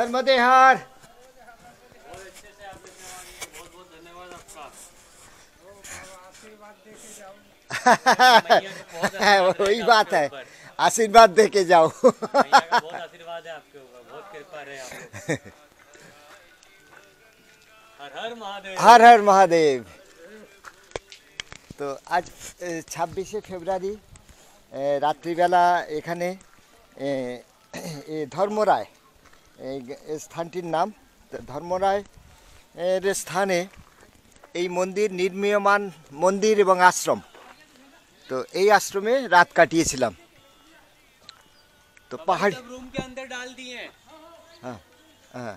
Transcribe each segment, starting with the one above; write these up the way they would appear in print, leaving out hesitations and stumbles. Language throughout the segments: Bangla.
नर्मदे हार। बहुत अच्छे से आपने सेवा की, बहुत बहुत धन्यवाद आपका। आशीर्वाद दे के जाओ। मैया का बहुत आशीर्वाद वही रहेगा बात आपके है, ऊपर। आशीर्वाद दे के जाओ। मैया का बहुत आशीर्वाद है आपके ऊपर, बहुत कृपा रहे आप लोग। हर हर महादेव। हर हर महादेव। তো আজ 26শে ফেব্রুয়ারি রাত্রিবেলা এখানে ধর্মরায় এই স্থানটির নাম ধর্মরায় এর স্থানে এই মন্দির নির্মীয়মান মন্দির এবং আশ্রম। তো এই আশ্রমে রাত কাটিয়েছিলাম। তো পাহাড় रूम के अंदर डाल दिए। হ্যাঁ হ্যাঁ।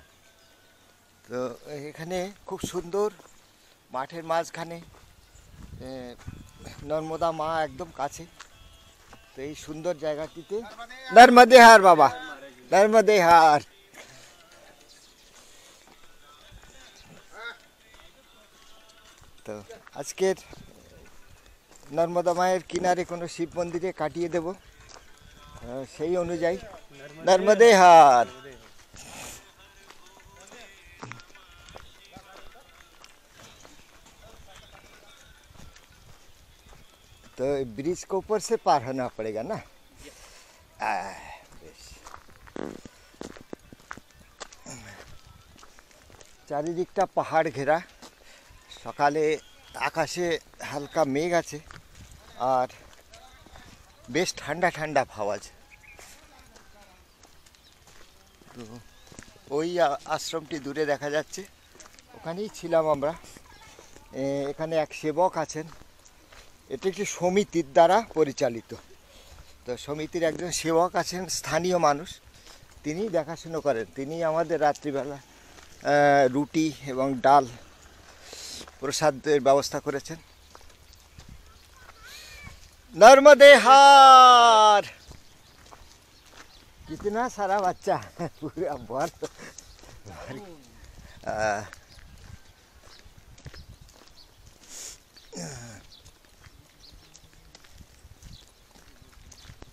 তো এখানে খুব সুন্দর মাঠের মাঝখানে নর্মদা মা একদম কাছে। তো এই সুন্দর জায়গাটিতে নর্মদে হার বাবা, নর্মদে হার। তো আজকের নর্মদা মায়ের কিনারে কোনো শিব মন্দিরে কাটিয়ে দেব সেই অনুযায়ী নর্মদে হার। तो ब्रिज के ऊपर से पार होना पड़ेगा ना। চারিদিকটা পাহাড় ঘেরা। সকালে আকাশে হালকা মেঘ আছে আর বেশ ঠান্ডা ঠান্ডা হাওয়া আছে। তো ওই আশ্রমটি দূরে দেখা যাচ্ছে, ওখানেই ছিলাম আমরা। এখানে এক সেবক আছেন, এটি একটি সমিতির দ্বারা পরিচালিত। তো সমিতির একজন সেবক আছেন, স্থানীয় মানুষ, তিনি দেখাশুনো করেন। তিনি আমাদের রাত্রিবেলা রুটি এবং ডাল প্রসাদের ব্যবস্থা করেছেন। नर्मदे हार। कितना सारा बच्चा पूरा भर।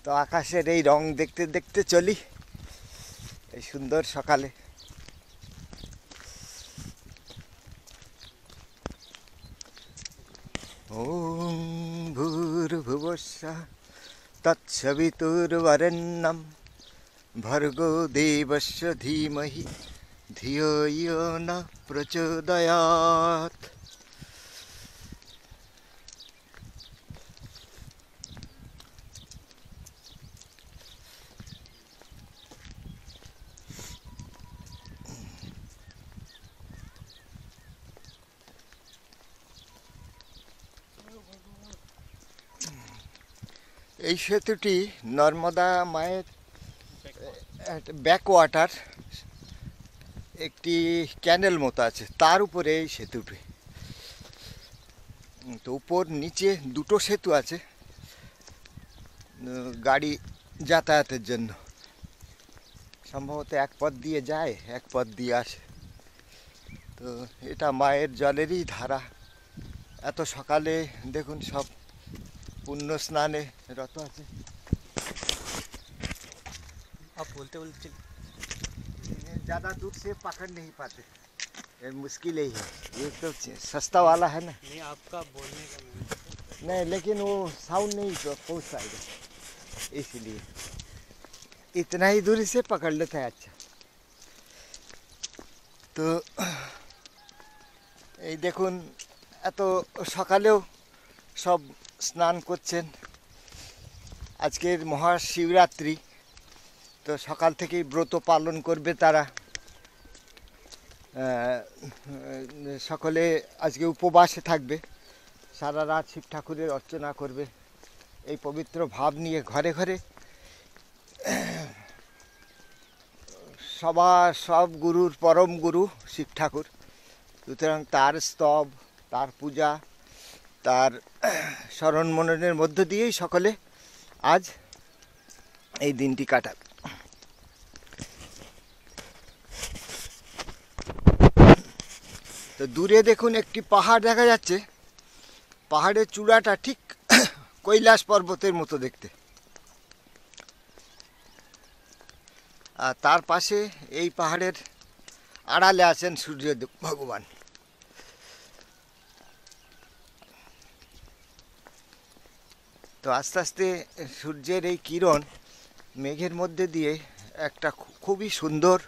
তো আকাশের এই রং দেখতে দেখতে চলি এই সুন্দর সকালে। ওম ভূর্ভুবস্সুঃ তৎসবিতুর্বরেণ্যং ভর্গো দেবস্য ধীমহি ধিয়ো ইয়ো ন প্রচোদয়াৎ। এই সেতুটি নর্মদা মায়ের ব্যাকওয়াটার একটি ক্যানেল মতো আছে, তার উপরে এই সেতুটি। তো উপর নিচে দুটো সেতু আছে গাড়ি যাতায়াতের জন্য। সম্ভবত এক পথ দিয়ে যায়, এক পথ দিয়ে আসে। তো এটা মায়ের জলেরই ধারা। এত সকালে দেখুন সব पुण्य स्नाने रत আছে। आप बोलते बोलते ज़्यादा दूर से पकड़ नहीं पाते, ये मुश्किल ही है। ये तो सस्ता वाला है ना। नहीं, आपका बोलने का नहीं, लेकिन वो साउंड नहीं पहुँच पाएगा, इसलिए इतना ही दूरी से पकड़ लेता है। अच्छा, तो এই দেখুন এত সকালেও সব স্নান করছেন। আজকের মহাশিবরাত্রি, তো সকাল থেকেই ব্রত পালন করবে তারা। সকলে আজকে উপবাসে থাকবে, সারা রাত শিব ঠাকুরের অর্চনা করবে। এই পবিত্র ভাব নিয়ে ঘরে ঘরে সব গুরুর পরম গুরু শিব ঠাকুর, সুতরাং তার স্তব, তার পূজা, তার স্মরণ মননের মধ্য দিয়েই সকলে আজ এই দিনটি কাটাবে। তো দূরে দেখুন একটি পাহাড় দেখা যাচ্ছে। পাহাড়ের চূড়াটা ঠিক কৈলাস পর্বতের মতো দেখতে। আর তার পাশে এই পাহাড়ের আড়ালে আছেন সূর্য ভগবান। তো আস্তে আস্তে সূর্যের এই কিরণ মেঘের মধ্যে দিয়ে একটা খুবই সুন্দর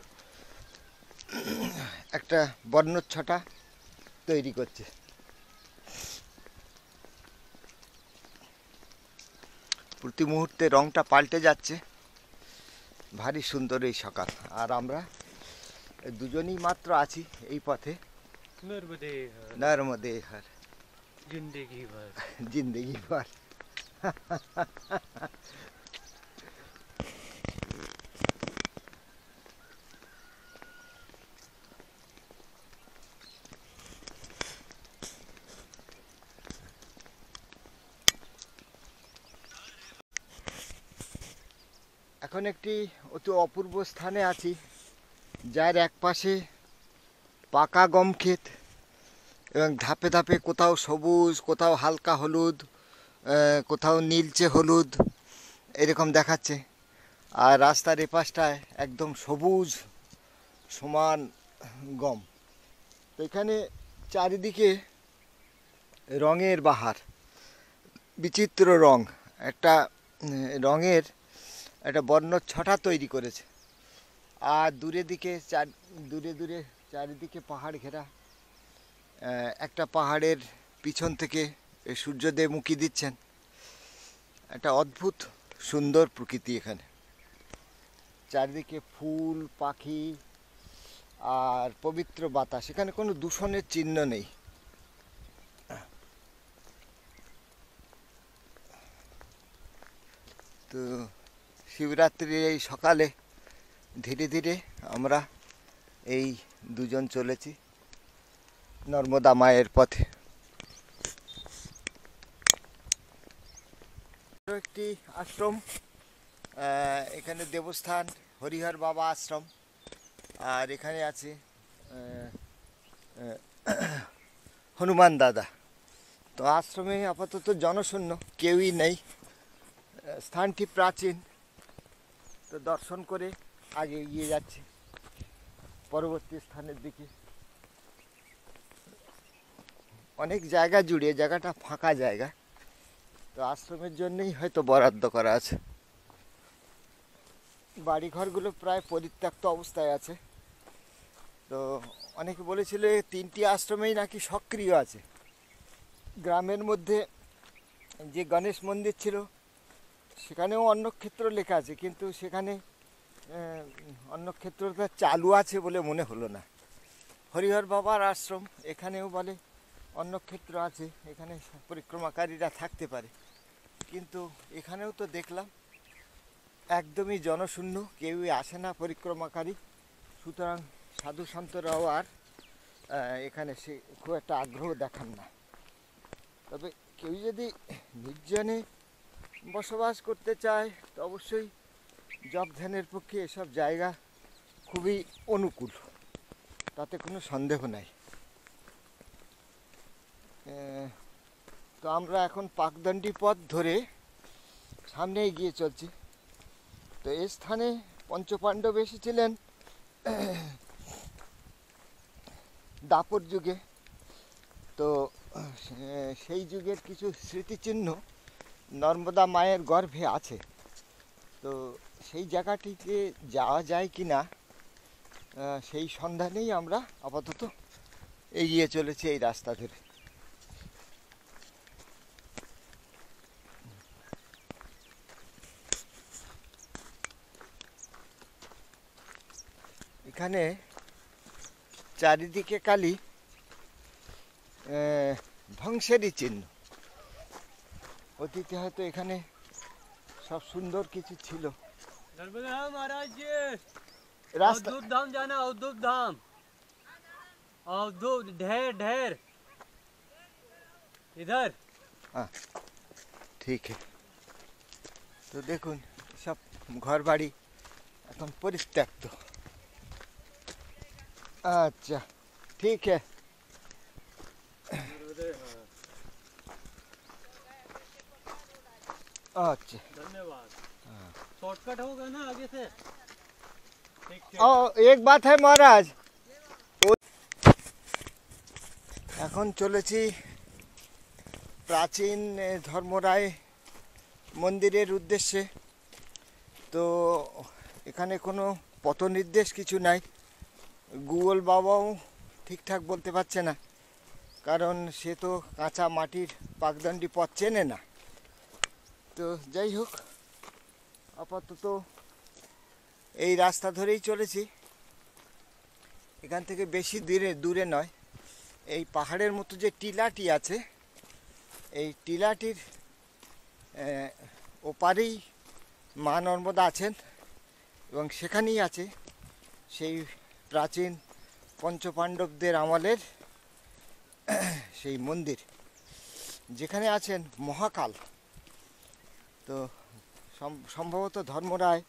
একটা বর্ণচ্ছটা তৈরি করছে। প্রতি মুহূর্তে রংটা পাল্টে যাচ্ছে। ভারী সুন্দর এই সকাল। আর আমরা দুজনেই মাত্র আছি এই পথে। নর্মদে হর जिंदगी भर। জিন্দেগি ভর। এখন একটি অতি অপূর্ব স্থানে আছি, যার এক পাশে পাকা গম ক্ষেত এবং ধাপে ধাপে কোথাও সবুজ, কোথাও হালকা হলুদ, কোথাও নীলচে হলুদ এরকম দেখাচ্ছে। আর রাস্তার এপাশটায় একদম সবুজ সমান গম। তো এখানে চারিদিকে রঙের বাহার, বিচিত্র রং, একটা রঙের একটা বর্ণচ্ছটা তৈরি করেছে। আর দূরে দূরে চারিদিকে পাহাড় ঘেরা। একটা পাহাড়ের পিছন থেকে সূর্যদেব উঁকি দিচ্ছেন। একটা অদ্ভুত সুন্দর প্রকৃতি এখানে। চারিদিকে ফুল, পাখি আর পবিত্র বাতাস। এখানে কোনো দূষণের চিহ্ন নেই। তো শিবরাত্রির এই সকালে ধীরে ধীরে আমরা এই দুজন চলেছি নর্মদা মায়ের পথে। একটি আশ্রম, এখানে দেবস্থান হরিহর বাবা আশ্রম। আর এখানে আছে হনুমান দাদা। তো আশ্রমে আপাতত জনশূন্য, কেউই নেই। স্থানটি প্রাচীন। তো দর্শন করে আগে এগিয়ে যাচ্ছে পরবর্তী স্থানের দিকে। অনেক জায়গা জুড়ে জায়গাটা ফাঁকা জায়গা। তো আশ্রমের জন্যই হয়তো বরাদ্দ করা আছে। বাড়িঘরগুলো প্রায় পরিত্যক্ত অবস্থায় আছে। তো অনেকে বলেছিল 3টি আশ্রমেই নাকি সক্রিয় আছে। গ্রামের মধ্যে যে গণেশ মন্দির ছিল সেখানেও অন্নক্ষেত্র লেখা আছে, কিন্তু সেখানে অন্নক্ষেত্রটা চালু আছে বলে মনে হলো না। হরিহর বাবার আশ্রম, এখানেও বলে অন্নক্ষেত্র আছে, এখানে পরিক্রমাকারীরা থাকতে পারে। কিন্তু এখানেও তো দেখলাম একদমই জনশূন্য, কেউই আসে না পরিক্রমাকারী। সুতরাং সাধু সন্তরাও আর এখানে সে খুব একটা আগ্রহ দেখান না। তবে কেউ যদি নির্জনে বসবাস করতে চায় তো অবশ্যই জপ ধ্যানের পক্ষে এসব জায়গা খুবই অনুকূল, তাতে কোনো সন্দেহ নাই। তো আমরা এখন পাকদণ্ডী পথ ধরে সামনে এগিয়ে চলছি। তো এই স্থানে পঞ্চপাণ্ডব এসেছিলেন দাপর যুগে। তো সেই যুগের কিছু স্মৃতিচিহ্ন নর্মদা মায়ের গর্ভে আছে। তো সেই জায়গাটিতে যাওয়া যায় কি না সেই সন্ধানেই আমরা আপাতত এগিয়ে চলেছি এই রাস্তা ধরে। এখানে চারিদিকে কালি ধ্বংসেরই চিহ্ন। অতীতে হয়তো এখানে সব সুন্দর কিছু ছিল। महाराज जी রাস্তা अवधूत धाम जाना, अवधूत धाम, अवधूत ढेर ढेर इधर। ঠিক তো দেখুন সব ঘর বাড়ি এখন পরিত্যক্ত। আচ্ছা ঠিক अच्छा धन्यवाद। शॉर्टकट होगा ना आगे से। ও এক বাত হ্যায় মহারাজ। এখন চলেছি প্রাচীন ধর্মরায় মন্দিরের উদ্দেশ্যে। তো এখানে কোনো পথ নির্দেশ কিছু নাই, গুগল বাবাও ঠিকঠাক বলতে পারছে না, কারণ সে তো কাঁচা মাটির পাকদণ্ডী পথ চেনে না। তো যাই হোক, আপাতত এই রাস্তা ধরেই চলেছি। এখান থেকে বেশি দূরে নয়, এই পাহাড়ের মতো যে টিলাটি আছে, এই টিলাটির ওপারেই মা নর্মদা আছেন, এবং সেখানেই আছে সেই প্রাচীন পঞ্চপাণ্ডবদের আমলের সেই মন্দির, যেখানে আছেন মহাকাল। তো সম্ভবত ধর্মরায়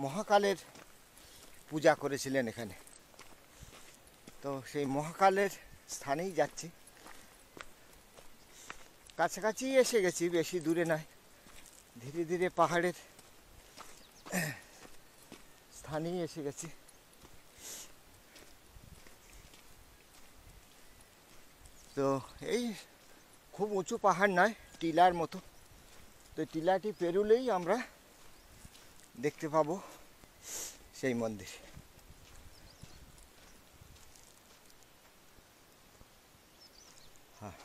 মহাকালের পূজা করেছিলেন এখানে। তো সেই মহাকালের স্থানেই যাচ্ছি, কাছাকাছি এসে গেছি, বেশি দূরে নয়। ধীরে ধীরে পাহাড়ের স্থানেই এসে গেছি। তো এই খুব উঁচু পাহাড় নয়, টিলার মতো। তো টিলাটি পেরুলেই আমরা দেখতে পাবো সেই মন্দির। হ্যাঁ,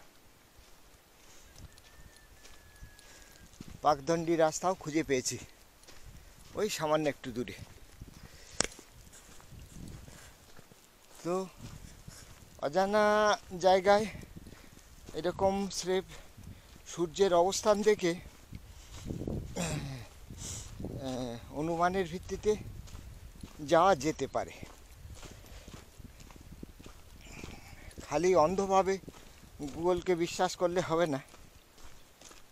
পাকদণ্ডী রাস্তাও খুঁজে পেয়েছি, ওই সামান্য একটু দূরে। তো অজানা জায়গায় এরকম স্রেফ সূর্যের অবস্থান দেখে অনুমানের ভিত্তিতে যাওয়া যেতে পারে। খালি অন্ধভাবে গুগলকে বিশ্বাস করলে হবে না।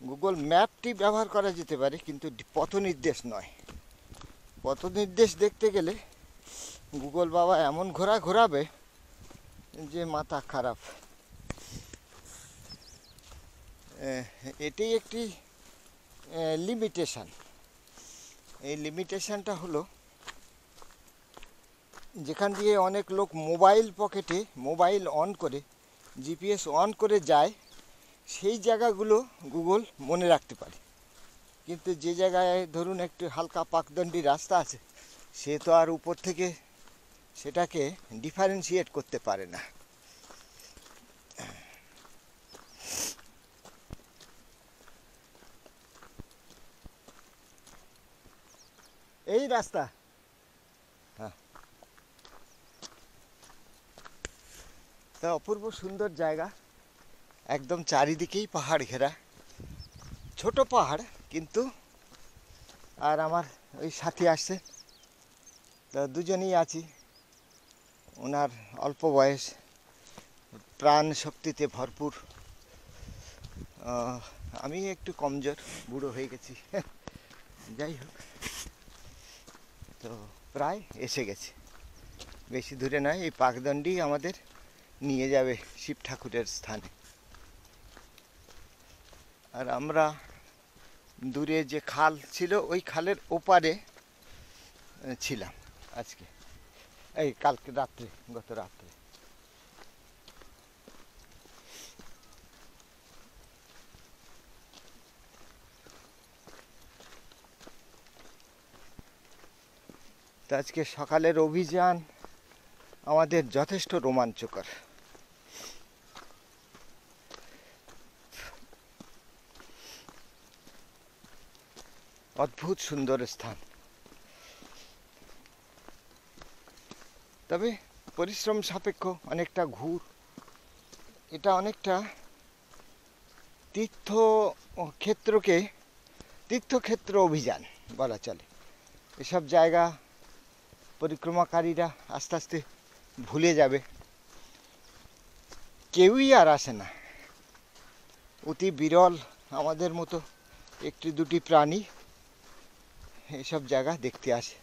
গুগল ম্যাপটি ব্যবহার করা যেতে পারে, কিন্তু পথ নির্দেশ নয়। পথ নির্দেশ দেখতে গেলে গুগল বাবা এমন ঘোরাবে যে মাথা খারাপ। এটি একটি লিমিটেশন। এই লিমিটেশনটা হলো, যেখান দিয়ে অনেক লোক মোবাইল পকেটে মোবাইল অন করে জিপিএস অন করে যায়, সেই জায়গাগুলো গুগল মনে রাখতে পারে। কিন্তু যে জায়গায় ধরুন একটু হালকা পাকদণ্ডী রাস্তা আছে, সে তো আর উপর থেকে সেটাকে ডিফারেন্সিয়েট করতে পারে না। এই রাস্তা, হ্যাঁ, তা অপূর্ব সুন্দর জায়গা, একদম চারিদিকেই পাহাড় ঘেরা, ছোট পাহাড় কিন্তু। আর আমার ওই সাথী আসছে, তা দুজনেই আছি। ওনার অল্প বয়স, প্রাণ শক্তিতে ভরপুর। আমি একটু কমজোর, বুড়ো হয়ে গেছি। যাই হোক, তো প্রায় এসে গেছি, বেশি দূরে নয়। এই পাকদণ্ডী আমাদের নিয়ে যাবে শিব ঠাকুরের স্থানে। আর আমরা দূরে যে খাল ছিল, ওই খালের ওপারে ছিলাম আজকে, এই কালকে রাত্রে, গত রাত্রে। তো আজকে সকালের অভিযান আমাদের যথেষ্ট রোমাঞ্চকর। অদ্ভুত সুন্দর স্থান, তবে পরিশ্রম সাপেক্ষ, অনেকটা ঘুর। এটা অনেকটা তীর্থক্ষেত্র অভিযান বলা চলে। এসব জায়গা পরিক্রমাকারীরা আস্তে আস্তে ভুলে যাবে, কেউই আর আসে না। অতি বিরল আমাদের মতো একটি দুটি প্রাণী এসব জায়গা দেখতে আসে।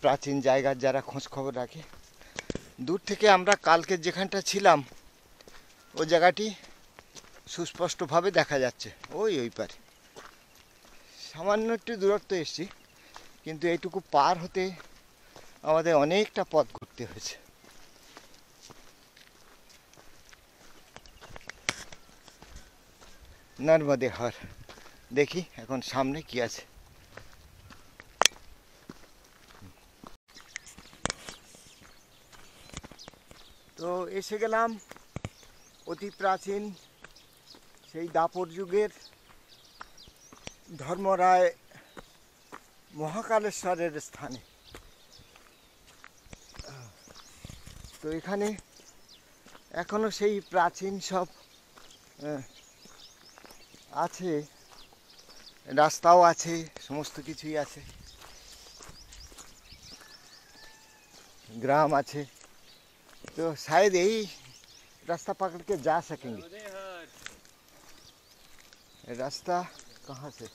প্রাচীন জায়গার যারা খোঁজ খবর রাখে, দূর থেকে আমরা কালকে যেখানটা ছিলাম, ও জায়গাটি সুস্পষ্টভাবে দেখা যাচ্ছে। ওই পারে সামান্য একটু দূরত্ব এসছি, কিন্তু এইটুকু পার হতে আমাদের অনেকটা পথ ঘুরতে হয়েছে। নর্মদে হর, দেখি এখন সামনে কি আছে। তো এসে গেলাম অতি প্রাচীন সেই দাপর যুগের ধর্মরায় মহাকালেশ্বরের স্থানে। তো এখানে এখনো সেই প্রাচীন সব আছে, রাস্তাও আছে, সমস্ত কিছুই আছে, ग्राम আছে। तो शायद यही रास्ता पकड़ के जा सकेंगे। रास्ता कहाँ से?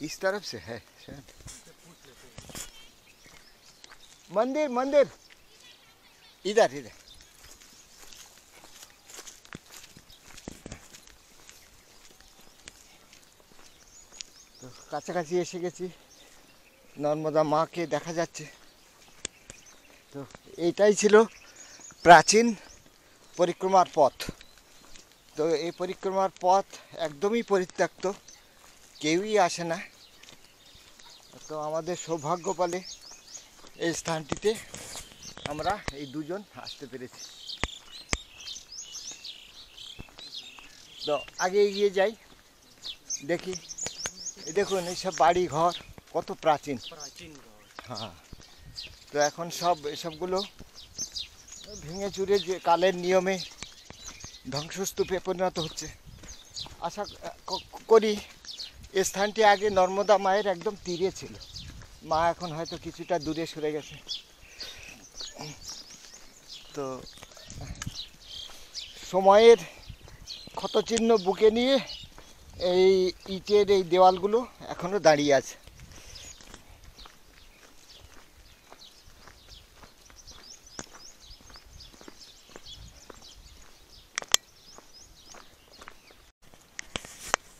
इस तरफ से है शायद। मंदिर मंदिर इधर इधर। তো কাছাকাছি এসে গেছি, নর্মদা মাকে দেখা যাচ্ছে। তো এইটাই ছিল প্রাচীন পরিক্রমার পথ। তো এই পরিক্রমার পথ একদমই পরিত্যক্ত, কেউই আসে না। তো আমাদের সৌভাগ্য বলে এই স্থানটিতে আমরা এই দুজন আসতে পেরেছি। তো আগে এগিয়ে যাই, দেখি। দেখুন এইসব বাড়ি ঘর কত প্রাচীন। হ্যাঁ, তো এখন সব এসবগুলো ভেঙে চুরে যে কালের নিয়মে ধ্বংসস্তূপে পরিণত হচ্ছে। আশা করি এই স্থানটি আগে নর্মদা মায়ের একদম তীরে ছিল। মা এখন হয়তো কিছুটা দূরে সরে গেছে। তো সময়ের ক্ষতচিহ্ন বুকে নিয়ে এই ইটের এই দেওয়ালগুলো এখনো দাঁড়িয়ে আছে।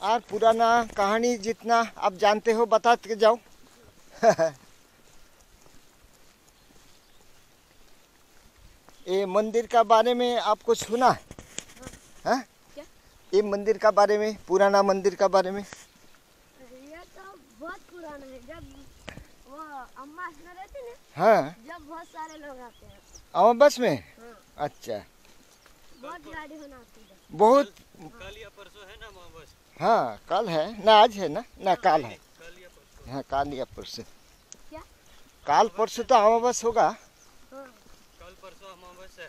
और पुराना कहानी जितना आप जानते हो बताते जाओ। ये मंदिर का बारे में आपको सुना है? हाँ? ये मंदिर का बारे में, पुराना मंदिर का बारे में? ये तो बहुत पुराना है। जब वो अम्मा इसमें रहती ना, हाँ, जब बहुत सारे लोग आते हैं। आवा बस में। हाँ, अच्छा, बहुत गाड़ी होना आती है। बहुत। कल या परसों है ना वहाँ बस? हाँ, कल है ना, आज है ना कल है। कल या परसों। हाँ, कल या परसों। क्या? कल परसों तो आवा बस होगा। हाँ, कल परसों हम बस है।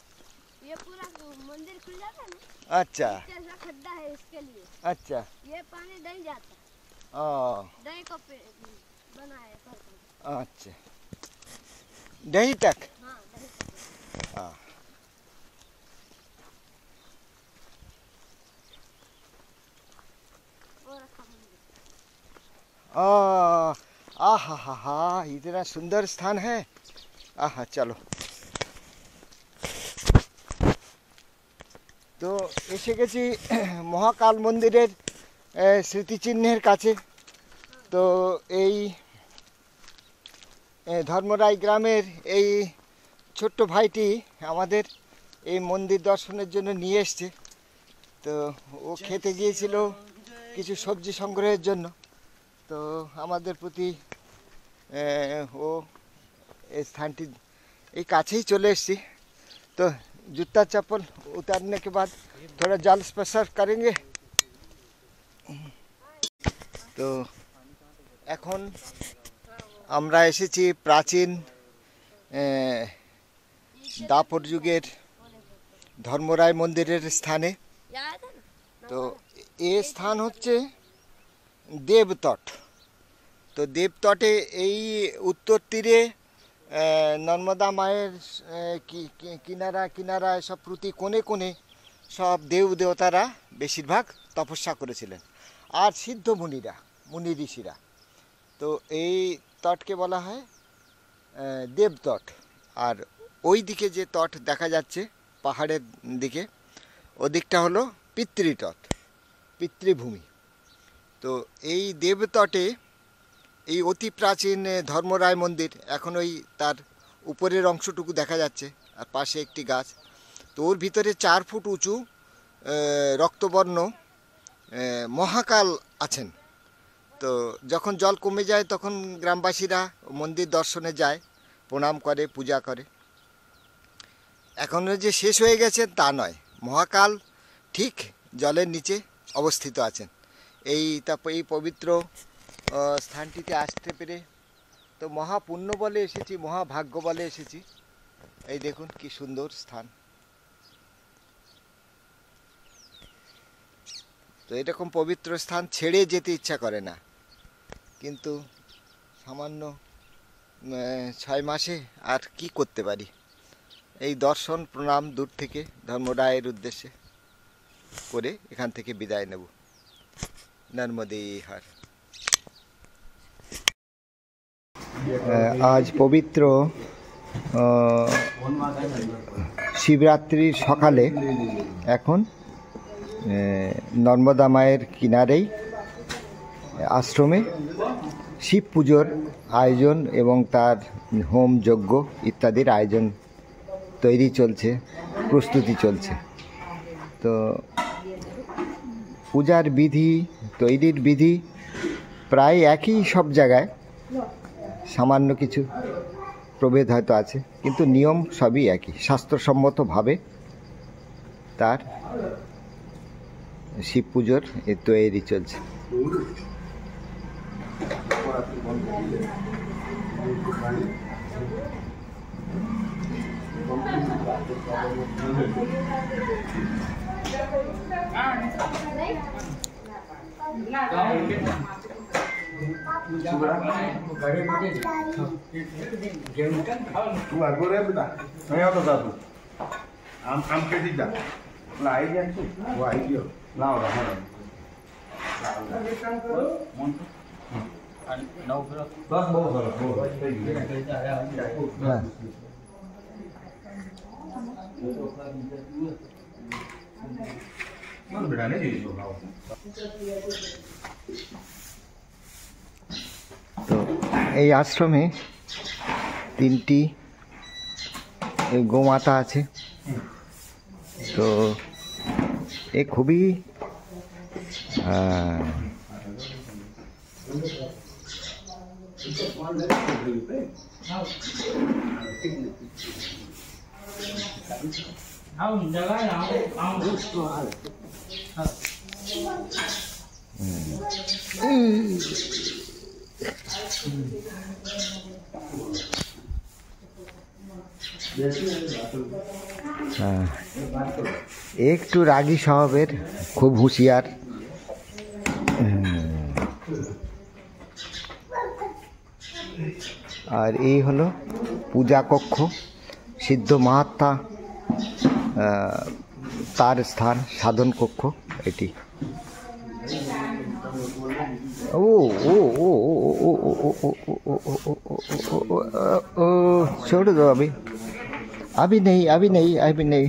ये पूरा मंदिर खुल जाता है ना, अच्छा ऐसा खड्डा है इसके लिए। अच्छा। ये पानी दही जाता है, ओ, दही को बनाया कर। अच्छा, दही तक। हाँ, दही को। हाँ, वो रखा मंदिर। आहा हा हा, इतना सुंदर स्थान है। आहा, चलो। তো এসে গেছি মহাকাল মন্দিরের স্মৃতিচিহ্নের কাছে। তো এই ধর্মরাই গ্রামের এই ছোট্ট ভাইটি আমাদের এই মন্দির দর্শনের জন্য নিয়ে এসছে। তো ও খেতে গিয়েছিল কিছু সবজি সংগ্রহের জন্য। তো আমাদের প্রতি ও এই স্থানটি এই কাছেই চলে এসেছি। तो जूता चप्पल उतारने के बाद थोड़ा जल स्पर्श करेंगे। তো এখন আমরা এসেছি প্রাচীন দাপর যুগের ধর্মরায় মন্দিরের স্থানে। यहाँ आया था ना? তো এই স্থান হচ্ছে দেবতট। তো দেবতটে এই উত্তর তীরে নর্মদা মায়ের কিনারা কিনারা সব প্রতি কোণে কোণে সব দেব দেবতারা বেশিরভাগ তপস্যা করেছিলেন, আর সিদ্ধ মুনিরা, মুনি ঋষিরা। তো এই তটকে বলা হয় দেবতট। আর ওই দিকে যে তট দেখা যাচ্ছে পাহাড়ের দিকে, ওদিকটা হলো পিতৃতট, পিতৃভূমি। তো এই দেবতটে এই অতি প্রাচীন ধর্মরায় মন্দির, এখন ওই তার উপরের অংশটুকু দেখা যাচ্ছে, আর পাশে একটি গাছ। তো ওর ভিতরে 4 ফুট উঁচু রক্তবর্ণ মহাকাল আছেন। তো যখন জল কমে যায় তখন গ্রামবাসীরা মন্দির দর্শনে যায়, প্রণাম করে, পূজা করে। এখনও যে শেষ হয়ে গেছে তা নয়, মহাকাল ঠিক জলের নিচে অবস্থিত আছেন। এই পবিত্র স্থানটিতে আসতে পেরে তো মহাপুণ্য বলে এসেছি, মহাভাগ্য বলে এসেছি। এই দেখুন কি সুন্দর স্থান। তো এরকম পবিত্র স্থান ছেড়ে যেতে ইচ্ছা করে না, কিন্তু সামান্য 6 মাসে আর কি করতে পারি। এই দর্শন প্রণাম দূর থেকে ধর্মরায়ের উদ্দেশ্যে করে এখান থেকে বিদায় নেব। নর্মদে হর। আজ পবিত্র শিবরাত্রির সকালে এখন নর্মদা মায়ের কিনারেই আশ্রমে শিব পুজোর আয়োজন এবং তার হোম যজ্ঞ ইত্যাদির আয়োজন তৈরি চলছে, প্রস্তুতি চলছে। তো পূজার বিধি, তৈরির বিধি প্রায় একই সব জায়গায়, সামান্য কিছু প্রভেদ হয়তো আছে, কিন্তু নিয়ম সবই একই। শাস্ত্রসম্মতভাবে তার শিব পুজোর তৈরি চলছে। तू आगो रे बेटा नहीं होता था तू आम के दी जा ना आई जा तू वो आई दियो ना हो रहा है बस बहुत सारा मन बेटा नहीं जी तो তো এই আশ্রমে 3টি গোমাতা আছে। তো এ খুবই একটু রাগী স্বভাবের, খুব হুঁশিয়ার। আর এই হলো পূজা কক্ষ, সিদ্ধ মহাত্মা তার স্থান, সাধন কক্ষ এটি। ओ ओ ओ ओ ओ ओ छोड़ दो, अभी नहीं अभी नहीं अभी नहीं।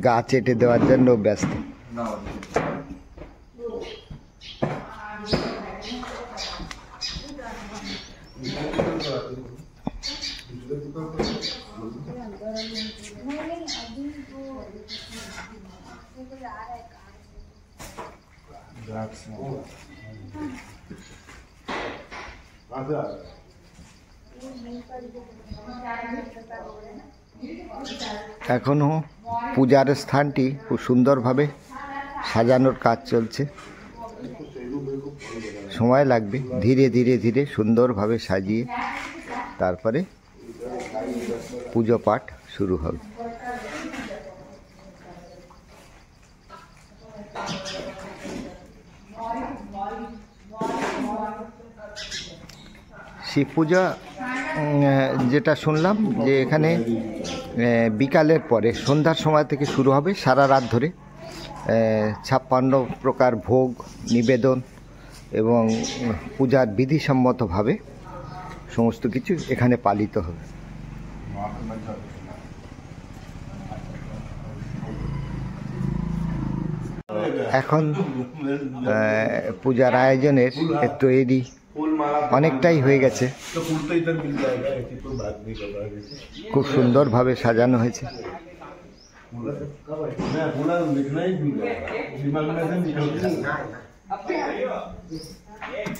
গা চেটে দেওয়ার জন্য ব্যস্ত। এখনো পূজার স্থানটি খুব সুন্দরভাবে সাজানোর কাজ চলছে। সময় লাগবে, ধীরে ধীরে ধীরে সুন্দরভাবে সাজিয়ে তারপরে পুজো পাঠ শুরু হবে। শিব পূজা যেটা শুনলাম যে এখানে বিকালের পরে সন্ধ্যার সময় থেকে শুরু হবে, সারা রাত ধরে 56 প্রকার ভোগ নিবেদন এবং পূজার বিধিসম্মতভাবে সমস্ত কিছু এখানে পালিত হবে। এখন পূজার আয়োজনের তৈরি অনেকটাই হয়ে গেছে। খুব সুন্দরভাবে সাজানো হয়েছে।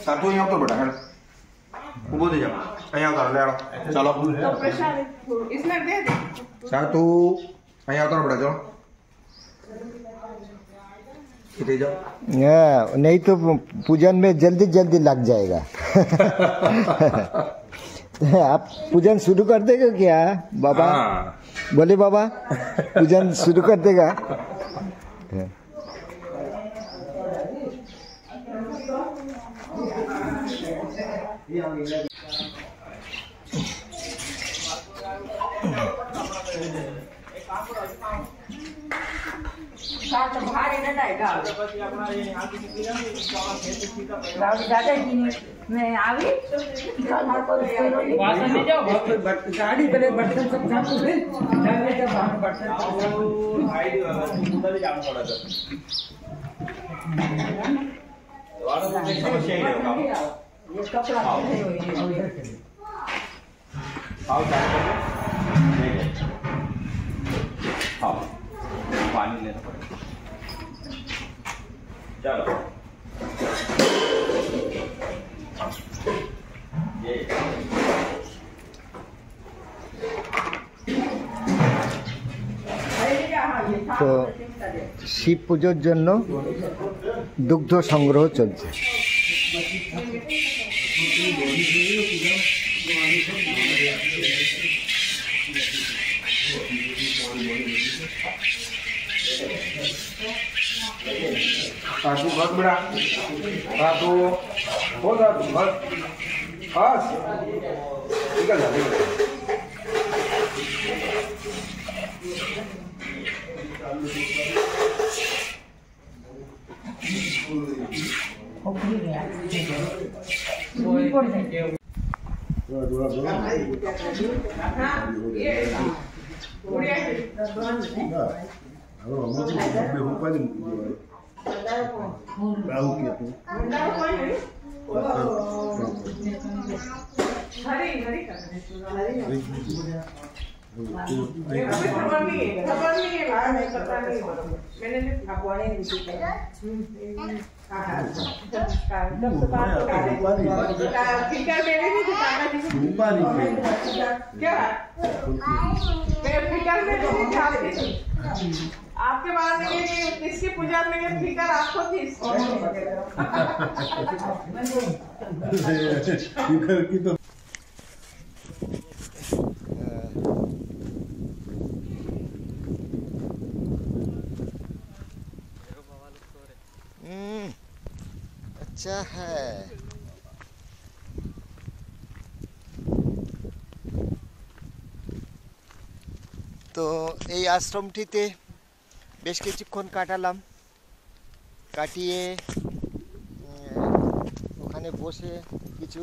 सातू यहाँ उतर बेटा है वो दे जाओ यहाँ उतर ले आओ चलो इसमें दे दे सातू यहाँ उतर बेटा चलो इधर जाओ नहीं तो पूजन में जल्दी जल्दी लग जाएगा। आप पूजन शुरू कर देगा क्या बाबा? बोले बाबा पूजन शुरू कर देगा। मैं आवी गाड़ी पहले बर्तन सब साफ कर जाने का बाहर बर्तन ये कपड़ा पानी लेना पड़ेगा। चलो ये তো শিব পুজোর জন্য দুগ্ধ সংগ্রহ চলছে। सातू घर बेटा सातू बोल सातू घर बस निकल जा आपके बाद में ये किसकी पूजा में ये फिकर आपको थी फिकर की तो अच्छा है। তো এই আশ্রমটিতে বেশ কিছুক্ষণ কাটালাম, কাটিয়ে ওখানে বসে কিছু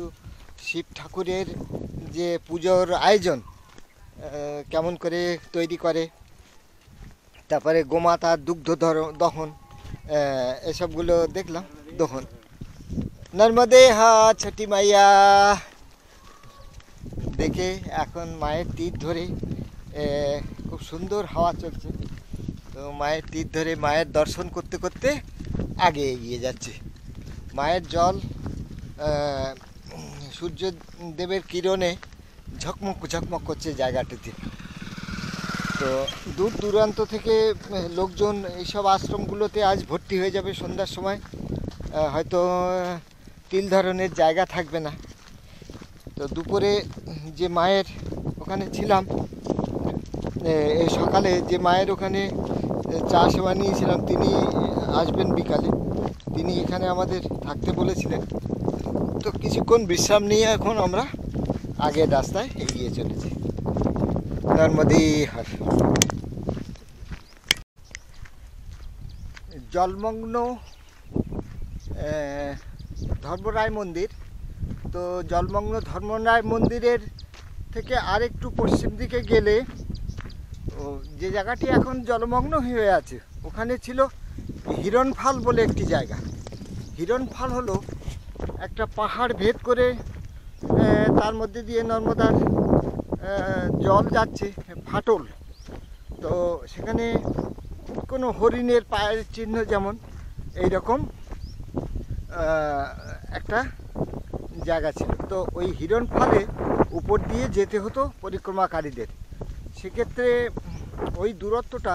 শিব ঠাকুরের যে পুজোর আয়োজন কেমন করে তৈরি করে, তারপরে গোমাতার দুগ্ধ দহন এসবগুলো দেখলাম। দহন নর্মদে হা ছটি মাইয়া দেখে এখন মায়ের তীর ধরে খুব সুন্দর হাওয়া চলছে। তো মায়ের তীর ধরে মায়ের দর্শন করতে করতে আগে এগিয়ে যাচ্ছে। মায়ের জল সূর্যদেবের কিরণে ঝকমক ঝকমক করছে জায়গাটিতে। তো দূর দূরান্ত থেকে লোকজন এইসব আশ্রমগুলোতে আজ ভর্তি হয়ে যাবে সন্ধ্যার সময়। হয়তো তিল ধারণের জায়গা থাকবে না। তো দুপুরে যে মায়ের ওখানে ছিলাম, এই সকালে যে মায়ের ওখানে চা সেবা নিয়েছিলাম, তিনি আসবেন বিকালে, তিনি এখানে আমাদের থাকতে বলেছিলেন। তো কিছুক্ষণ বিশ্রাম নিয়ে এখন আমরা আগের রাস্তায় এগিয়ে চলেছি। নর্মদে হর। জলমগ্ন ধর্মরায় মন্দির। তো জলমগ্ন ধর্মরায় মন্দিরের থেকে আরেকটু পশ্চিম দিকে গেলে যে জায়গাটি এখন জলমগ্ন হয়ে আছে, ওখানে ছিল হিরণফাল বলে একটি জায়গা। হিরণফাল হলো একটা পাহাড় ভেদ করে তার মধ্যে দিয়ে নর্মদার জল যাচ্ছে, ফাটল। তো সেখানে কোনো হরিণের পায়ের চিহ্ন যেমন এইরকম একটা জায়গা ছিল। তো ওই হিরণফালে উপর দিয়ে যেতে হতো পরিক্রমাকারীদের। সেক্ষেত্রে ওই দূরত্বটা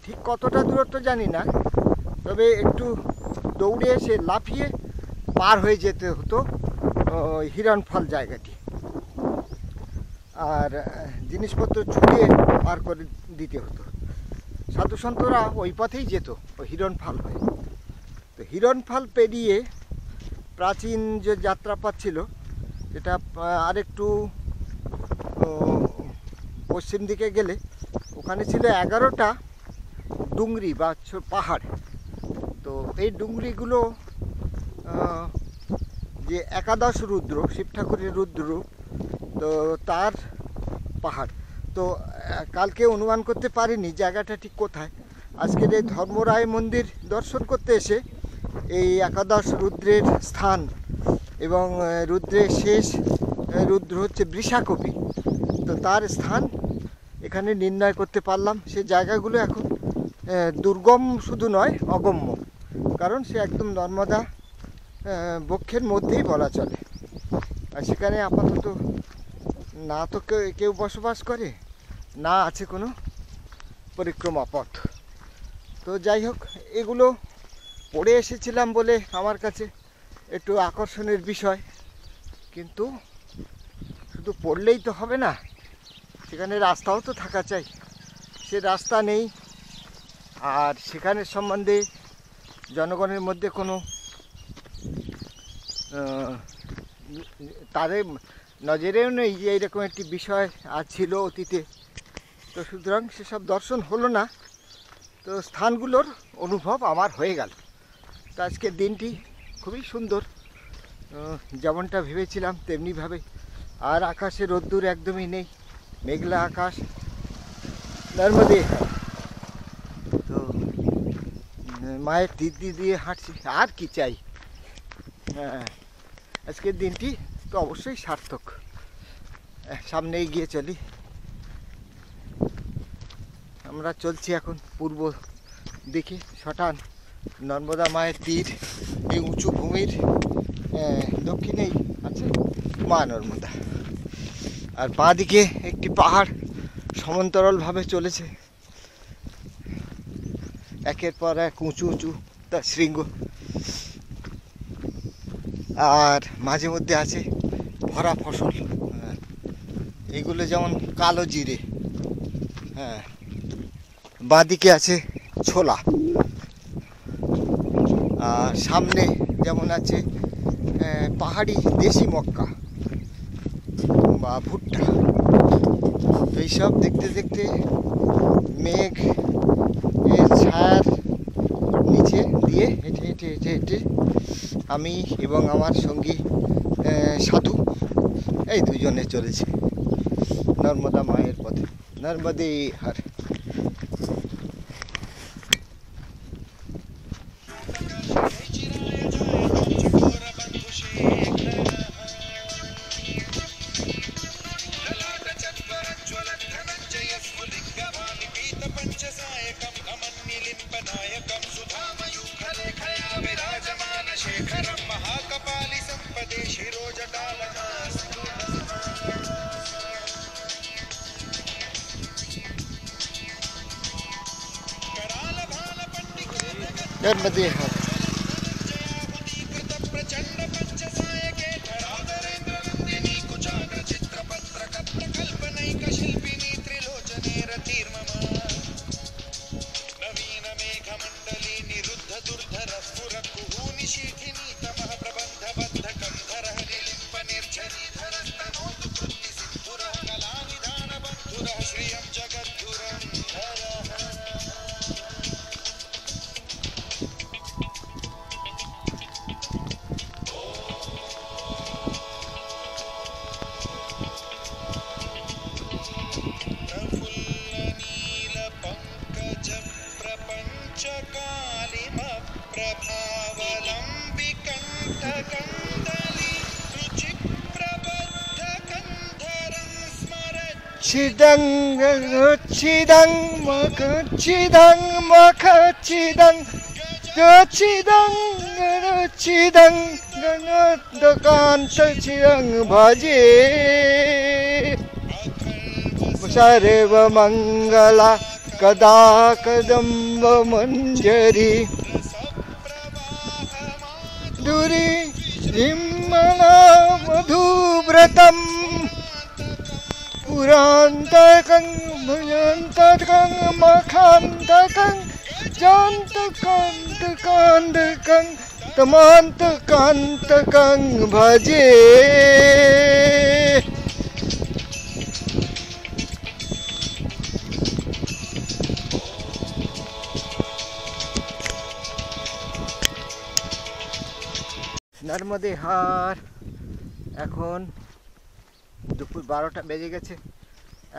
ঠিক কতটা দূরত্ব জানি না, তবে একটু দৌড়ে এসে লাফিয়ে পার হয়ে যেতে হতো হিরণফাল জায়গাটি, আর জিনিসপত্র ছুঁড়ে পার করে দিতে হতো। সাধুসন্তরা ওই পথেই যেত ওই হিরণফাল হয়ে। তো হিরণফাল পেরিয়ে প্রাচীন যে যাত্রাপথ ছিল সেটা আরেকটু পশ্চিম দিকে গেলে ওখানে ছিল 11টা ডুংরি বা পাহাড়। তো এই ডুংরিগুলো যে একাদশ রুদ্র, শিব ঠাকুরের রুদ্র, তো তার পাহাড়। তো কালকে অনুমান করতে পারিনি জায়গাটা ঠিক কোথায়। আজকের এই ধর্মরায় মন্দির দর্শন করতে এসে এই একাদশ রুদ্রের স্থান এবং রুদ্রের শেষ রুদ্র হচ্ছে বৃষাকপি, তো তার স্থান এখানে নির্ণয় করতে পারলাম। সে জায়গাগুলো এখন দুর্গম শুধু নয়, অগম্য, কারণ সে একদম নর্মদা বক্ষের মধ্যেই বলা চলে। আর সেখানে আপাতত না তো কেউ বসবাস করে, না আছে কোনো পরিক্রমা পথ। তো যাই হোক, এগুলো পড়ে এসেছিলাম বলে আমার কাছে একটু আকর্ষণের বিষয়। কিন্তু শুধু পড়লেই তো হবে না, সেখানে রাস্তাও তো থাকা চাই। সে রাস্তা নেই, আর সেখানের সম্বন্ধে জনগণের মধ্যে কোনো তাদের নজরেও নেই যে এইরকম একটি বিষয় আজ ছিল অতীতে। তো সুতরাং সেসব দর্শন হলো না, তো স্থানগুলোর অনুভব আমার হয়ে গেল। তো আজকের দিনটি খুবই সুন্দর, যেমনটা ভেবেছিলাম তেমনিভাবে। আর আকাশে রোদ্দুর একদমই নেই, মেঘলা আকাশ, নর্মদে। তো মায়ের দিদি দিয়ে হাঁটছি, আর কি চাই। হ্যাঁ, আজকের দিনটি তো অবশ্যই সার্থক। সামনে এগিয়ে চলি। আমরা চলছি এখন পূর্ব দিকে, শটান নর্মদা মায়ের তীর। এই উঁচু ভূমির দক্ষিণেই আছে মা নর্মদা, আর বাঁ দিকে একটি পাহাড় সমান্তরালভাবে চলেছে, একের পর এক উঁচু উঁচু তার শৃঙ্গ। আর মাঝে মধ্যে আছে ভরা ফসল, এগুলো যেমন কালো জিরে। হ্যাঁ, বাঁদিকে আছে ছোলা, আর সামনে যেমন আছে পাহাড়ি দেশি মক্কা বা ভুট্টা। তো এইসব দেখতে দেখতে মেঘ এর ছায়ার নিচে দিয়ে হেঁটে হেঁটে হেঁটে হেঁটে আমি এবং আমার সঙ্গী সাধু এই দুজনে চলেছি নর্মদা মায়ের পথে। নর্মদে হর। नर्मदे हर। chidang makachidang chidang ganadakanta chidang bhaje sarva mangala kada kadamba manjari duri nimmana madhubratam purantakang bhajantakang makhantakang jantakantakang tamantakantakang bhaje নর্মদে হার। এখন দুপুর 12টা বেজে গেছে।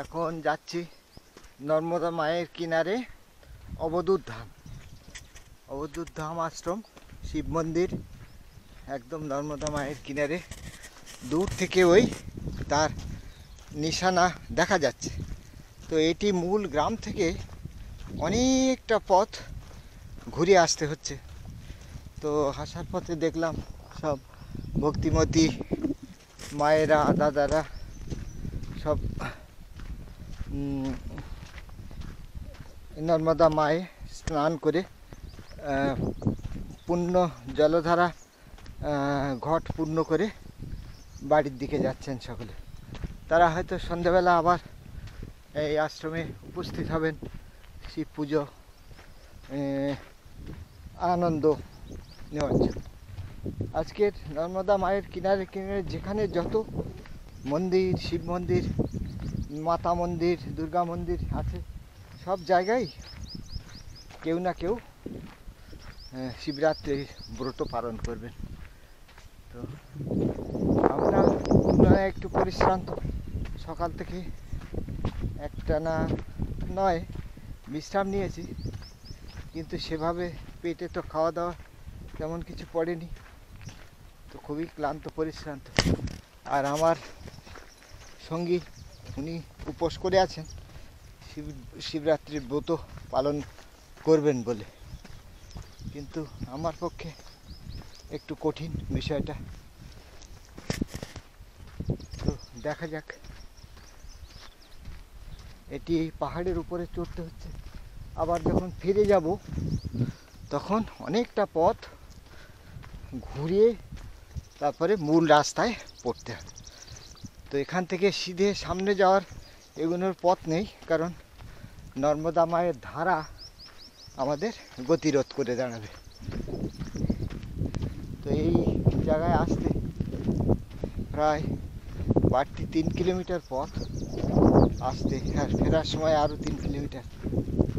এখন যাচ্ছি নর্মদা মায়ের কিনারে অবধূত ধাম। অবধূত ধাম আশ্রম, শিব মন্দির একদম নর্মদা মায়ের কিনারে। দূর থেকে ওই তার নিশানা দেখা যাচ্ছে। তো এটি মূল গ্রাম থেকে অনেকটা পথ ঘুরে আসতে হচ্ছে। তো আসার পথে দেখলাম সব ভক্তিমতী মায়েরা দাদারা সব নর্মদা মায়ে স্নান করে পূর্ণ জলধারা ঘট পূর্ণ করে বাড়ির দিকে যাচ্ছেন সকলে। তারা হয়তো সন্ধ্যাবেলা আবার এই আশ্রমে উপস্থিত হবেন, শিব পুজো আনন্দ নেওয়ার জন্য। আজকের নর্মদা মায়ের কিনারে কিনারে যেখানে যত মন্দির, শিব মন্দির, মাতা মন্দির, দুর্গা মন্দির আছে, সব জায়গায় কেউ না কেউ শিবরাত্রির ব্রত পালন করবেন। তো আমরা একটু পরিশ্রান্ত, সকাল থেকে একটানা নয় বিশ্রাম নিয়েছি, কিন্তু সেভাবে পেটে তো খাওয়া দাওয়া তেমন কিছু পড়েনি। তো খুবই ক্লান্ত পরিশ্রান্ত। আর আমার সঙ্গী উনি উপোস করে আছেন শিবরাত্রির ব্রত পালন করবেন বলে, কিন্তু আমার পক্ষে একটু কঠিন বিষয়টা। তো দেখা যাক। এটি এই পাহাড়ের উপরে চড়তে হচ্ছে। আবার যখন ফিরে যাব তখন অনেকটা পথ ঘুরিয়ে তারপরে মূল রাস্তায় পড়তে হবে। তো এখান থেকে সিধে সামনে যাওয়ার এগুলোর পথ নেই, কারণ নর্মদা মায়ের ধারা আমাদের গতিরোধ করে দাঁড়াবে। তো এই জায়গায় আসতে প্রায় বাড়তি 3 কিলোমিটার পথ আসতে, আর ফেরার সময় আরও 3 কিলোমিটার,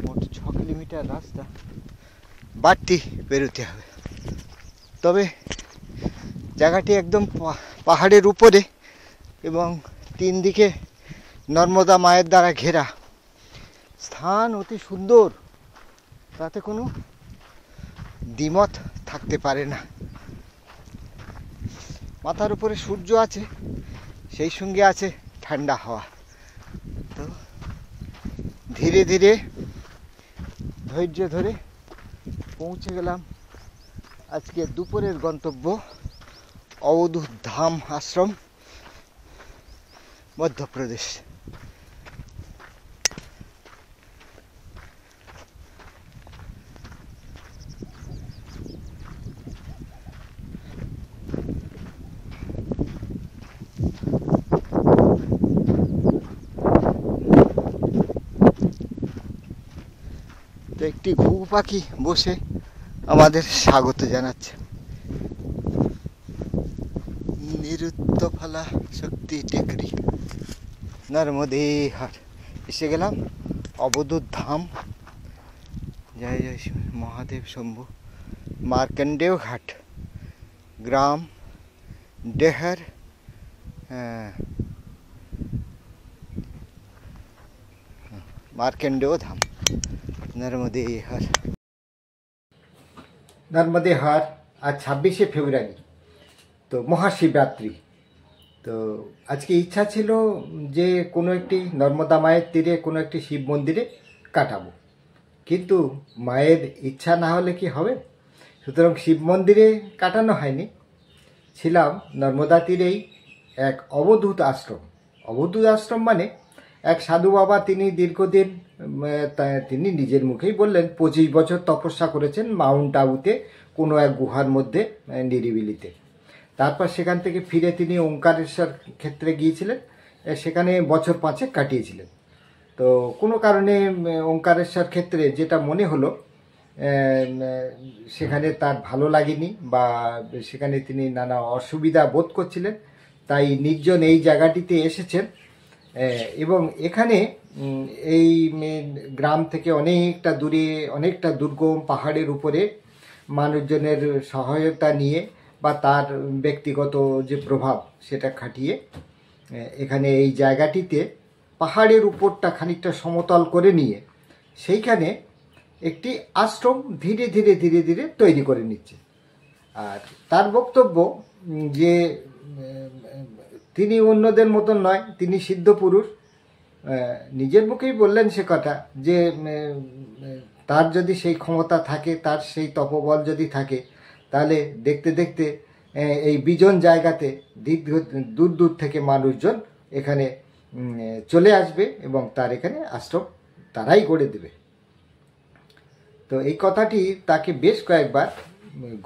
মোট 6 কিলোমিটার রাস্তা বাড়তি বেরোতে হবে। তবে জায়গাটি একদম পাহাড়ের উপরে এবং 3 দিকে নর্মদা মায়ের দ্বারা ঘেরা। স্থান অতি সুন্দর, তাতে কোনো দ্বিমত থাকতে পারে না। মাথার উপরে সূর্য আছে, সেই সঙ্গে আছে ঠান্ডা হাওয়া। তো ধীরে ধীরে ধৈর্য ধরে পৌঁছে গেলাম আজকে দুপুরের গন্তব্য অবধূত ধাম আশ্রম, মধ্যপ্রদেশ। তো একটি ঘুঘু পাখি বসে আমাদের স্বাগত জানাচ্ছে। নিরুত্তফলা শক্তি টেকরি নর্মদে হাট এসে গেলাম অবধূত ধাম। জয় জয় মহাদেব শম্ভু। মার্কণ্ডেয় ঘাট, গ্রাম ডেহর মার্কণ্ডেয় ধাম, নর্মদে হার। নর্মদে হার আজ 26শে ফেব্রুয়ারি, তো মহাশিবরাত্রি। তো আজকে ইচ্ছা ছিল যে কোনো একটি নর্মদা মায়ের তীরে কোনো একটি শিব মন্দিরে কাটাবো, কিন্তু মায়ের ইচ্ছা না হলে কি হবে। সুতরাং শিব মন্দিরে কাটানো হয়নি, ছিলাম নর্মদা তীরেই এক অবধূত আশ্রম। অবধূত আশ্রম মানে এক সাধু বাবা, তিনি দীর্ঘদিন তিনি নিজের মুখেই বললেন 25 বছর তপস্যা করেছেন মাউন্ট আবুতে কোনো এক গুহার মধ্যে নিরিবিলিতে। তারপর সেখান থেকে ফিরে তিনি ওঙ্কারেশ্বর ক্ষেত্রে গিয়েছিলেন, সেখানে বছর 5 কাটিয়েছিলেন। তো কোনো কারণে ওঙ্কারেশ্বর ক্ষেত্রে যেটা মনে হলো সেখানে তার ভালো লাগেনি, বা সেখানে তিনি নানা অসুবিধা বোধ করছিলেন, তাই নির্জন এই জায়গাটিতে এসেছেন। এবং এখানে এই গ্রাম থেকে অনেকটা দূরে, অনেকটা দুর্গম পাহাড়ের উপরে মানুষজনের সহায়তা নিয়ে বা তার ব্যক্তিগত যে প্রভাব সেটা খাটিয়ে এখানে এই জায়গাটিতে পাহাড়ের উপরটা খানিকটা সমতল করে নিয়ে সেইখানে একটি আশ্রম ধীরে ধীরে ধীরে ধীরে তৈরি করে নিচ্ছে। আর তার বক্তব্য যে তিনি অন্যদের মতন নয়, তিনি সিদ্ধ পুরুষ। নিজের মুখেই বললেন সে কথা যে তার যদি সেই ক্ষমতা থাকে, তার সেই তপবল যদি থাকে, তাহলে দেখতে দেখতে এই বিজন জায়গাতে দূর দূর থেকে মানুষজন এখানে চলে আসবে এবং তার এখানে আশ্রম তারাই গড়ে দেবে। তো এই কথাটি তাকে বেশ কয়েকবার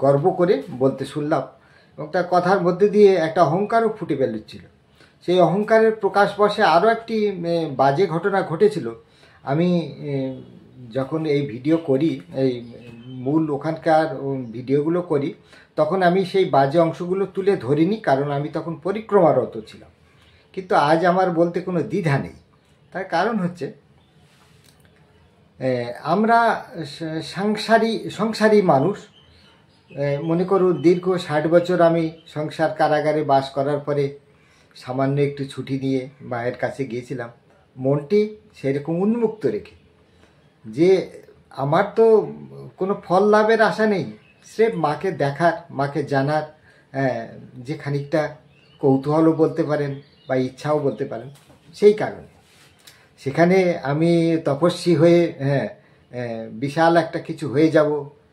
গর্ব করে বলতে শুনলাম, এবং তার কথার মধ্যে দিয়ে একটা অহংকারও ফুটে বেরোচ্ছিল। সেই অহংকারের প্রকাশ বসে আরও একটি বাজে ঘটনা ঘটেছিল। আমি যখন এই ভিডিও করি, এই মূল ওখানকার ভিডিওগুলো করি, তখন আমি সেই বাজে অংশগুলো তুলে ধরিনি, কারণ আমি তখন পরিক্রমারত ছিলাম। কিন্তু আজ আমার বলতে কোনো দ্বিধা নেই। তার কারণ হচ্ছে আমরা সংসারী মানুষ। মনে করুন দীর্ঘ 60 বছর আমি সংসার কারাগারে বাস করার পরে সামান্য একটু ছুটি নিয়ে মায়ের কাছে গিয়েছিলাম, মনটি সেরকম উন্মুক্ত রেখে, যে আমার তো কোনো ফল লাভের আশা নেই, স্রেফ মাকে দেখার, মাকে জানার যে খানিকটা কৌতূহলও বলতে পারেন বা ইচ্ছাও বলতে পারেন, সেই কারণে সেখানে আমি তপস্বী হয়ে বিশাল একটা কিছু হয়ে যাব,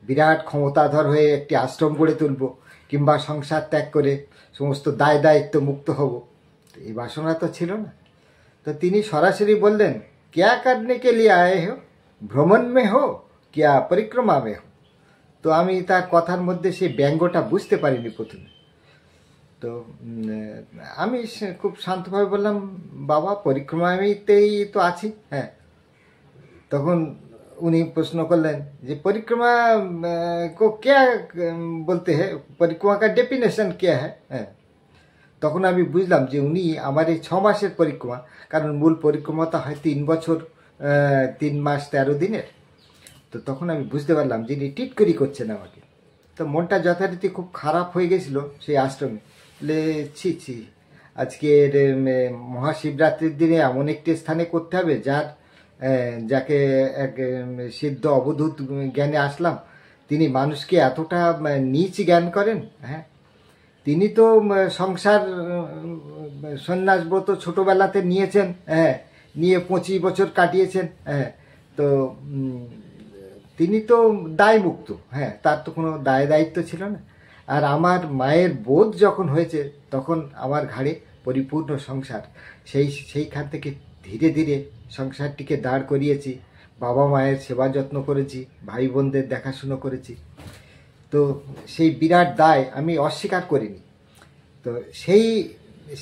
বিরাট ক্ষমতাধর হয়ে একটি আশ্রম গড়ে তুলব, কিংবা সংসার ত্যাগ করে সমস্ত দায় দায়িত্ব মুক্ত হব, এই বাসনা তো ছিল না। তো তিনি সরাসরি বললেন, ক্যা করনে কে লিয়ে আয়ে হো, ভ্রমণ মে হো ক্যা পরিক্রমা মে হো। তো আমি তার কথার মধ্যে সেই ব্যঙ্গটা বুঝতে পারিনি প্রথমে। তো আমি খুব শান্তভাবে বললাম, বাবা পরিক্রমাতেই তো আছি। হ্যাঁ, তখন উনি প্রশ্ন করলেন যে পরিক্রমা को क्या বলতে হ্যাঁ, পরিক্রমা का डेफिनेशन क्या है। হ্যাঁ, তখন আমি বুঝলাম যে উনি আমার এই 6 মাসের পরিক্রমা, কারণ মূল পরিক্রমাটা হয় 3 বছর 3 মাস 13 দিনের। তো তখন আমি বুঝতে পারলাম যে ইনি টিটকরি করছেন আমাকে। তো মনটা যথারীতি খুব খারাপ হয়ে গেছিল সেই আশ্রমে। ছি আজকের মহাশিবরাত্রির দিনে এমন একটি স্থানে করতে হবে যাকে এক সিদ্ধ অবধূত জ্ঞানে আসলাম, তিনি মানুষকে এতটা নীচ জ্ঞান করেন। হ্যাঁ, তিনি তো সংসার সন্ন্যাসব্রত ছোটবেলাতে নিয়েছেন, হ্যাঁ, নিয়ে 25 বছর কাটিয়েছেন। হ্যাঁ, তো তিনি তো দায়মুক্ত। হ্যাঁ, তার তো কোনো দায় দায়িত্ব ছিল না। আর আমার মায়ের বোধ যখন হয়েছে, তখন আমার ঘাড়ে পরিপূর্ণ সংসার। সেইখান থেকে ধীরে ধীরে সংসারটিকে দাঁড় করিয়েছি, বাবা মায়ের সেবা যত্ন করেছি, ভাই বোনদের দেখাশুনো করেছি। তো সেই বিরাট দায় আমি অস্বীকার করিনি। তো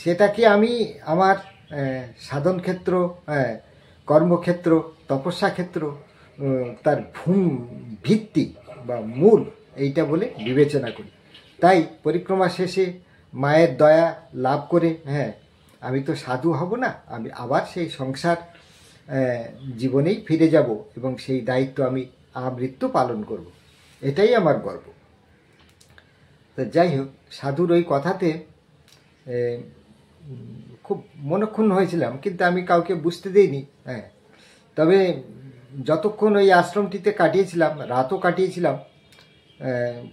সেটাকে আমি আমার সাধন ক্ষেত্র, কর্মক্ষেত্র, তপস্যা ক্ষেত্র, তার ভিত্তি বা মূল এইটা বলে বিবেচনা করি। তাই পরিক্রমা শেষে মায়ের দয়া লাভ করে, হ্যাঁ, আমি তো সাধু হব না, আমি আবার সেই সংসার জীবনেই ফিরে যাব এবং সেই দায়িত্ব আমি আমৃত্যু পালন করব, এটাই আমার গর্ব। তো যাই হোক, সাধুর ওই কথাতে খুব মনক্ষুণ্ণ হয়েছিলাম, কিন্তু আমি কাউকে বুঝতে দিইনি। হ্যাঁ, তবে যতক্ষণ ওই আশ্রমটিতে কাটিয়েছিলাম, রাতও কাটিয়েছিলাম,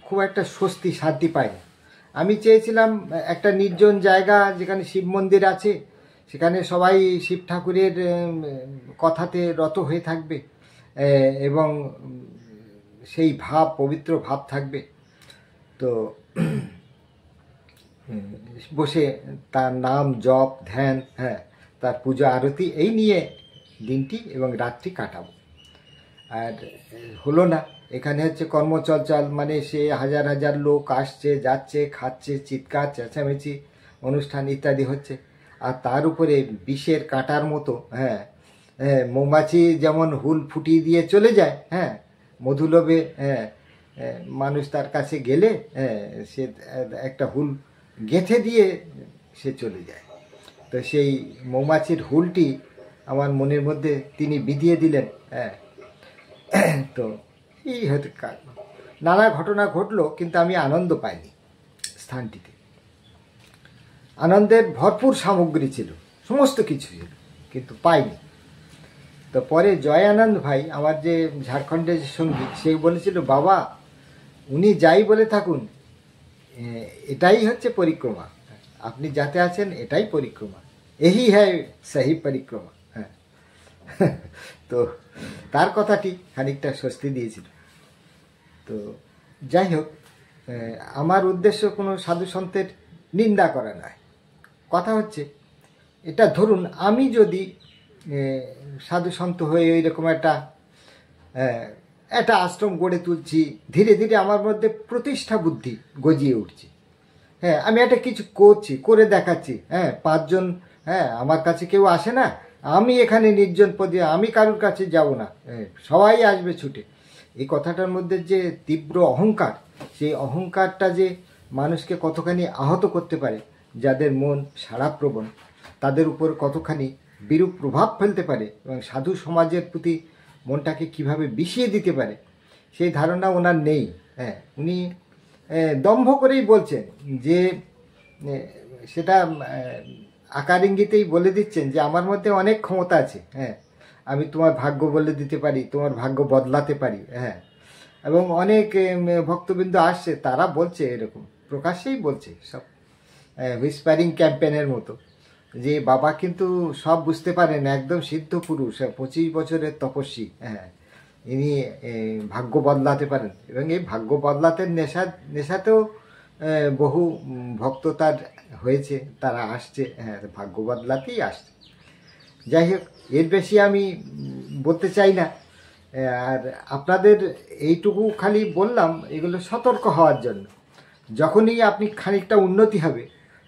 খুব একটা স্বস্তি শান্তি পাইনি। আমি চেয়েছিলাম একটা নির্জন জায়গা যেখানে শিব মন্দির আছে, সেখানে সবাই শিব ঠাকুরের কথাতে রত হয়ে থাকবে এবং সেই ভাব, পবিত্র ভাব থাকবে। তো বসে তার নাম জপ ধ্যান, হ্যাঁ, তার পূজা আরতি এই নিয়ে দিনটি এবং রাতটি কাটাবো। আর হলো না, এখানে হচ্ছে কর্মচঞ্চল, মানে সে হাজার হাজার লোক আসছে যাচ্ছে, খাচ্ছে, চিৎকার চেঁচামেচি, অনুষ্ঠান ইত্যাদি হচ্ছে। আর তার উপরে বিষের কাঁটার মতো, হ্যাঁ, মৌমাছি যেমন হুল ফুটিয়ে দিয়ে চলে যায়, হ্যাঁ, মধুলোভে, হ্যাঁ, মানুষ তার কাছে গেলে সে একটা হুল গেঁথে দিয়ে সে চলে যায়। তো সেই মৌমাছির হুলটি আমার মনের মধ্যে তিনি বিধিয়ে দিলেন। হ্যাঁ, তো এই হয়তো নানা ঘটনা ঘটলো, কিন্তু আমি আনন্দ পাইনি। স্থানটিতে আনন্দের ভরপুর সামগ্রী ছিল, সমস্ত কিছু ছিল, কিন্তু পাইনি। তো পরে জয় আনন্দ ভাই, আমার যে ঝাড়খণ্ডের সঙ্গী, সে বলেছিল, বাবা উনি যাই বলে থাকুন, এটাই হচ্ছে পরিক্রমা, আপনি যাতে আছেন এটাই পরিক্রমা, এই হ্যায় সহি পরিক্রমা। হ্যাঁ, তো তার কথাটি খানিকটা স্বস্তি দিয়েছিল। তো যাই হোক, আমার উদ্দেশ্য কোনো সাধু সন্তের নিন্দা করা নয়। কথা হচ্ছে এটা, ধরুন আমি যদি সাধু সন্ত হয়ে ওইরকম একটা আশ্রম গড়ে তুলছি, ধীরে ধীরে আমার মধ্যে প্রতিষ্ঠা বুদ্ধি গজিয়ে উঠছে। হ্যাঁ, আমি একটা কিছু করছি, করে দেখাচ্ছি। হ্যাঁ, 5 জন, হ্যাঁ, আমার কাছে কেউ আসে না, আমি এখানে নির্জন পদে, আমি কারোর কাছে যাব না, সবাই আসবে ছুটে। এই কথাটার মধ্যে যে তীব্র অহংকার, সেই অহংকারটা যে মানুষকে কতখানি আহত করতে পারে, যাদের মন সাড়াপ্রবণ, তাদের উপর কতখানি বিরূপ প্রভাব ফেলতে পারে এবং সাধু সমাজের প্রতি মনটাকে কিভাবে বিষিয়ে দিতে পারে, সেই ধারণা ওনার নেই। হ্যাঁ, উনি দম্ভ করেই বলছেন যে, সেটা আকার ইঙ্গিতেই বলে দিচ্ছেন যে আমার মধ্যে অনেক ক্ষমতা আছে। হ্যাঁ, আমি তোমার ভাগ্য বলে দিতে পারি, তোমার ভাগ্য বদলাতে পারি। হ্যাঁ, এবং অনেক ভক্তবৃন্দ আসছে, তারা বলছে, এরকম প্রকাশ্যেই বলছে, সব হুইসপারিং ক্যাম্পেনের মতো, যে বাবা কিন্তু সব বুঝতে পারেন, একদম সিদ্ধ পুরুষ, 25 বছরের তপস্বী। হ্যাঁ, ইনি ভাগ্য বদলাতে পারেন। এবং এই ভাগ্য বদলাতে নেশাতেও বহু ভক্ত তার হয়েছে, তারা আসছে। হ্যাঁ, ভাগ্য বদলাতেই আসছে। যাই হোক, এর বেশি আমি বলতে চাই না। আর আপনাদের এইটুকু খালি বললাম, এগুলো সতর্ক হওয়ার জন্য। যখনই আপনি খানিকটা উন্নতি হবে,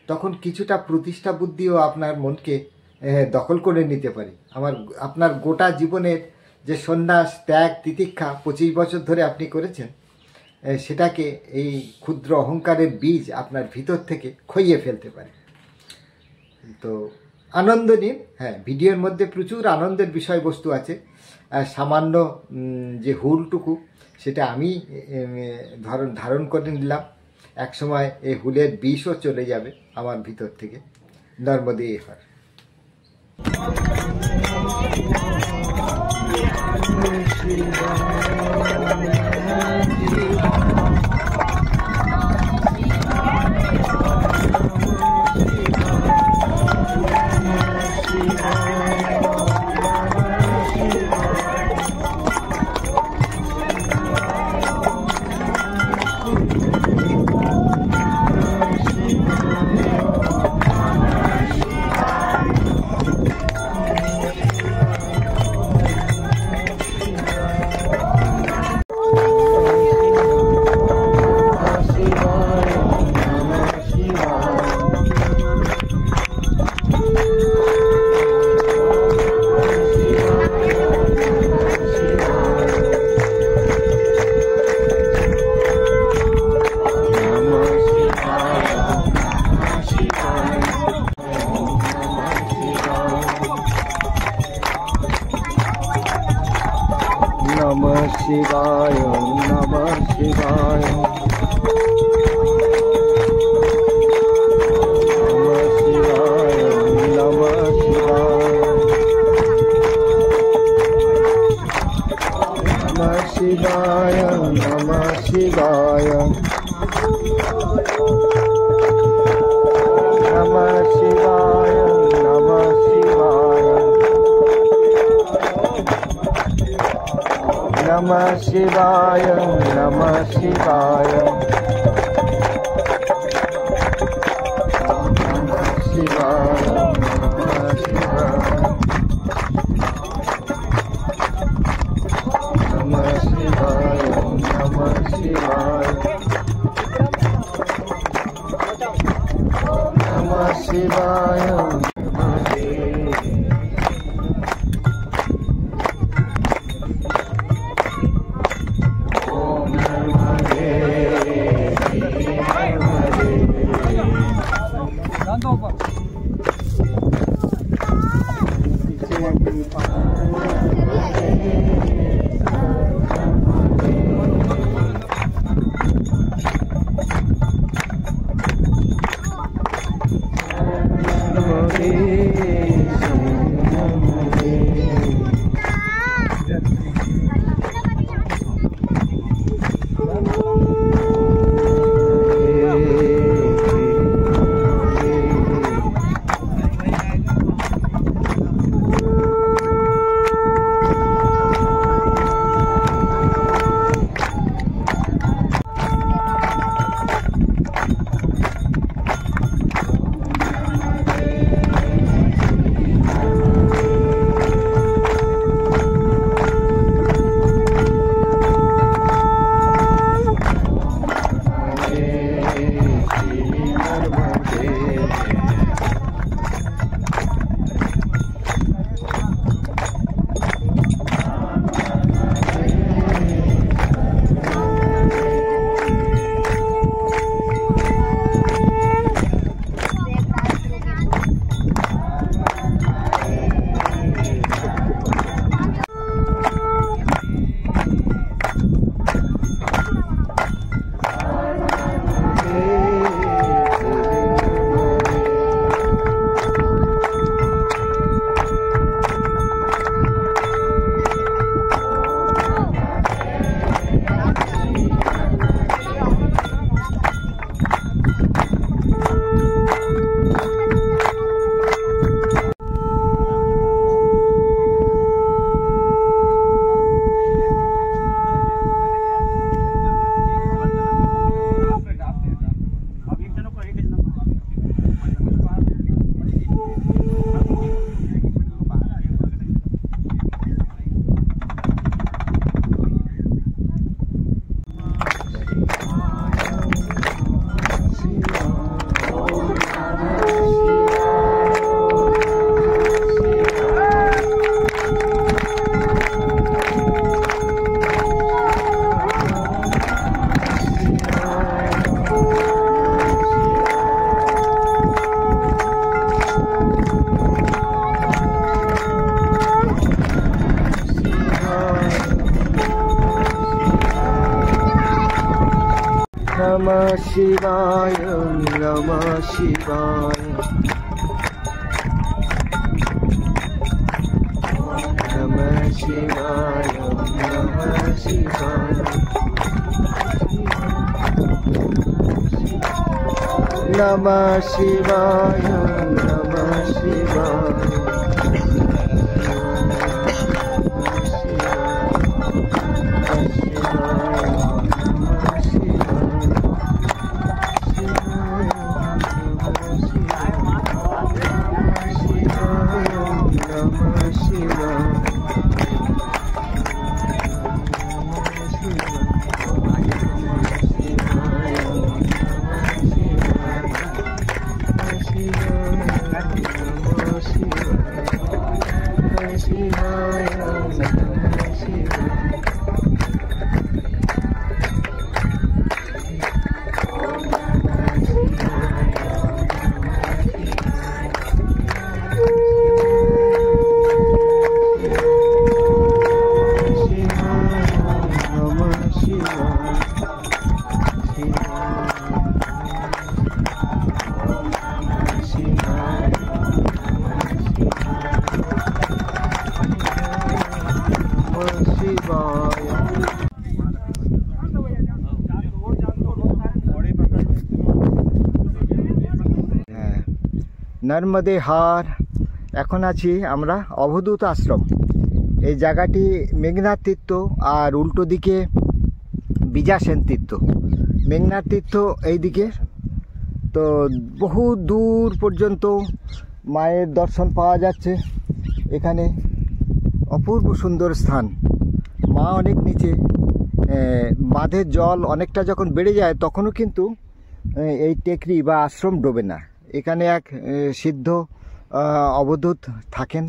তখন কিছুটা প্রতিষ্ঠা বুদ্ধিও আপনার মনকে দখল করে নিতে পারে। আপনার গোটা জীবনের যে সন্ন্যাস, ত্যাগ, তিতিক্ষা 25 বছর ধরে আপনি করেছেন, সেটাকে এই ক্ষুদ্র অহংকারের বীজ আপনার ভিতর থেকে খইয়ে ফেলতে পারে। তো আনন্দ নিন। হ্যাঁ, ভিডিওর মধ্যে প্রচুর আনন্দের বিষয়বস্তু আছে। সামান্য যে হুলটুকু, সেটা আমি ধারণ করে নিলাম। একসময় এই হুলের বিষও চলে যাবে আমার ভিতর থেকে। নর্মদে এফার। Namah Shivaya, Namah Shivaya, Namah Shivaya, Namah Shivaya, Namah Shivaya, Namah Shivaya. Namah Shivaya, Namah Shivaya. Namah Shivaya, Namah Shivaya. Namah Shivaya, Namah Shivaya. Namah Shivaya, Namah Shivaya, Namah Shivaya. Namah Shivaya, Namah Shivaya. Namah Shivaya, Namah Shivaya. নর্মদে হার। এখন আছি আমরা অবধূত আশ্রম। এই জায়গাটি মেঘনাথ তীর্থ আর উল্টো দিকে বিজাসেন তীর্থ। মেঘনাথ তীর্থ এইদিকে, তো বহু দূর পর্যন্ত মায়ের দর্শন পাওয়া যাচ্ছে এখানে। অপূর্ব সুন্দর স্থান। মা অনেক নিচে, বাঁধের জল অনেকটা যখন বেড়ে যায় তখনও কিন্তু এই টেকরি বা আশ্রম ডোবে না। এখানে এক সিদ্ধ অবধূত থাকেন,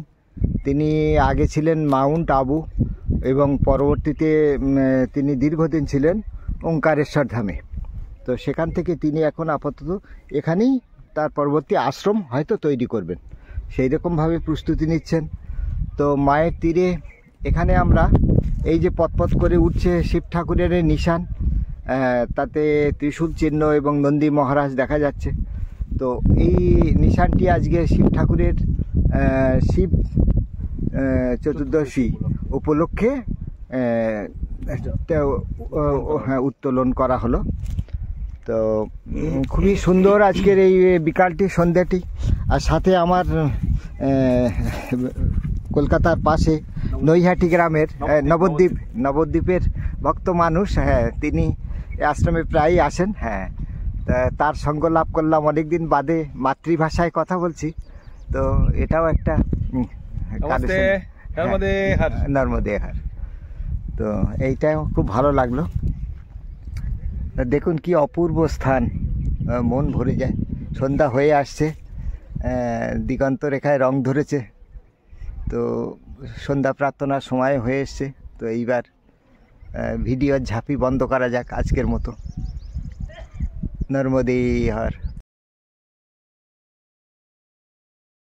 তিনি আগে ছিলেন মাউন্ট আবু এবং পরবর্তীতে তিনি দীর্ঘদিন ছিলেন ওঙ্কারেশ্বর ধামে। তো সেখান থেকে তিনি এখন আপাতত এখানেই তার পরবর্তী আশ্রম হয়তো তৈরি করবেন, সেই রকমভাবে প্রস্তুতি নিচ্ছেন। তো মায়ের তীরে এখানে আমরা এই যে পথ করে উঠছে শিব ঠাকুরের নিশান, তাতে ত্রিশূল চিহ্ন এবং নন্দী মহারাজ দেখা যাচ্ছে। তো এই নিশানটি আজকে শিব ঠাকুরের শিব চতুর্দশী উপলক্ষে উত্তোলন করা হলো। তো খুবই সুন্দর আজকের এই বিকালটি, সন্ধ্যাটি। আর সাথে আমার কলকাতার পাশে নৈহাটি গ্রামের নবদ্বীপের ভক্ত মানুষ, হ্যাঁ, তিনি আশ্রমে প্রায়ই আসেন। হ্যাঁ, তার সঙ্গ লাভ করলাম, অনেকদিন বাদে মাতৃভাষায় কথা বলছি। তো এটাও একটা নর্মদে হার। তো এইটাও খুব ভালো লাগলো। দেখুন কি অপূর্ব স্থান, মন ভরে যায়। সন্ধ্যা হয়ে আসছে, দিগন্ত রেখায় রং ধরেছে। তো সন্ধ্যা প্রার্থনার সময় হয়ে এসছে। তো এইবার ভিডিওর ঝাঁপি বন্ধ করা যাক আজকের মতো। নর্মদে হার।